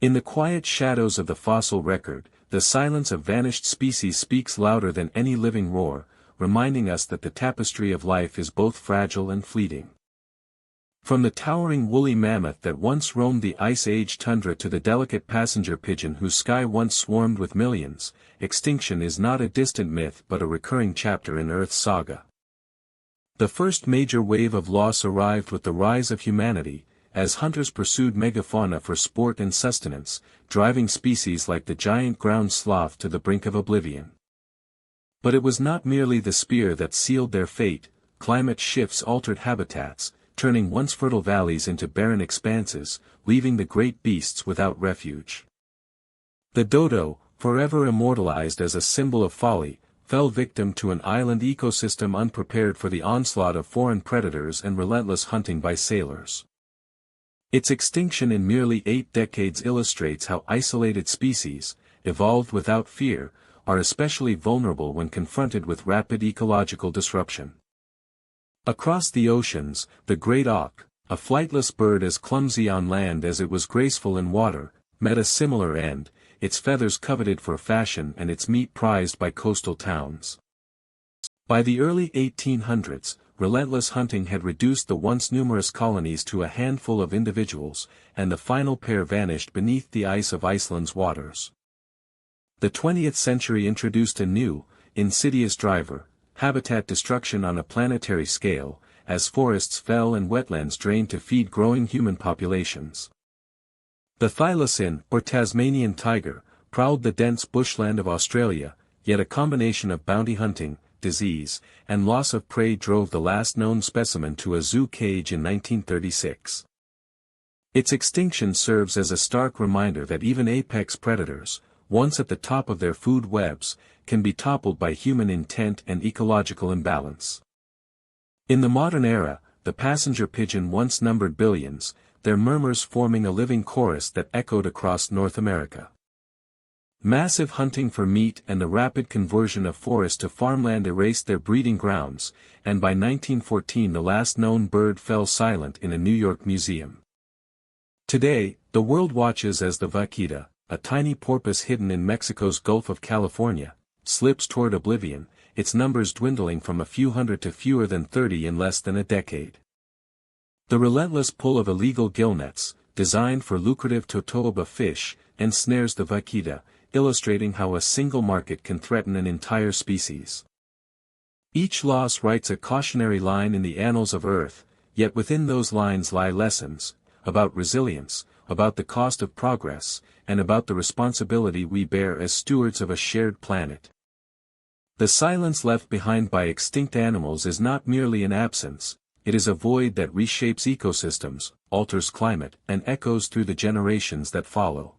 In the quiet shadows of the fossil record, the silence of vanished species speaks louder than any living roar, reminding us that the tapestry of life is both fragile and fleeting. From the towering woolly mammoth that once roamed the Ice Age tundra to the delicate passenger pigeon whose sky once swarmed with millions, extinction is not a distant myth but a recurring chapter in Earth's saga. The first major wave of loss arrived with the rise of humanity, as hunters pursued megafauna for sport and sustenance, driving species like the giant ground sloth to the brink of oblivion. But it was not merely the spear that sealed their fate. Climate shifts altered habitats, turning once fertile valleys into barren expanses, leaving the great beasts without refuge. The dodo, forever immortalized as a symbol of folly, fell victim to an island ecosystem unprepared for the onslaught of foreign predators and relentless hunting by sailors. Its extinction in merely 8 decades illustrates how isolated species, evolved without fear, are especially vulnerable when confronted with rapid ecological disruption. Across the oceans, the great auk, a flightless bird as clumsy on land as it was graceful in water, met a similar end, its feathers coveted for fashion and its meat prized by coastal towns. By the early 1800s, relentless hunting had reduced the once numerous colonies to a handful of individuals, and the final pair vanished beneath the ice of Iceland's waters. The 20th century introduced a new, insidious driver, habitat destruction on a planetary scale, as forests fell and wetlands drained to feed growing human populations. The Thylacine, or Tasmanian tiger, prowled the dense bushland of Australia, yet a combination of bounty hunting, disease, and loss of prey drove the last known specimen to a zoo cage in 1936. Its extinction serves as a stark reminder that even apex predators, once at the top of their food webs, can be toppled by human intent and ecological imbalance. In the modern era, the passenger pigeon once numbered billions, their murmurs forming a living chorus that echoed across North America. Massive hunting for meat and the rapid conversion of forest to farmland erased their breeding grounds, and by 1914 the last known bird fell silent in a New York museum. Today, the world watches as the Vaquita, a tiny porpoise hidden in Mexico's Gulf of California, slips toward oblivion, its numbers dwindling from a few hundred to fewer than 30 in less than a decade. The relentless pull of illegal gillnets, designed for lucrative totoaba fish, ensnares the Vaquita, illustrating how a single market can threaten an entire species. Each loss writes a cautionary line in the annals of Earth, yet within those lines lie lessons, about resilience, about the cost of progress, and about the responsibility we bear as stewards of a shared planet. The silence left behind by extinct animals is not merely an absence, it is a void that reshapes ecosystems, alters climate, and echoes through the generations that follow.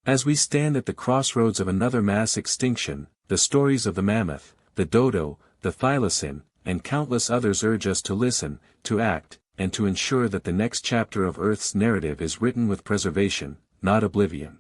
As we stand at the crossroads of another mass extinction, the stories of the mammoth, the dodo, the thylacine, and countless others urge us to listen, to act, and to ensure that the next chapter of Earth's narrative is written with preservation, not oblivion.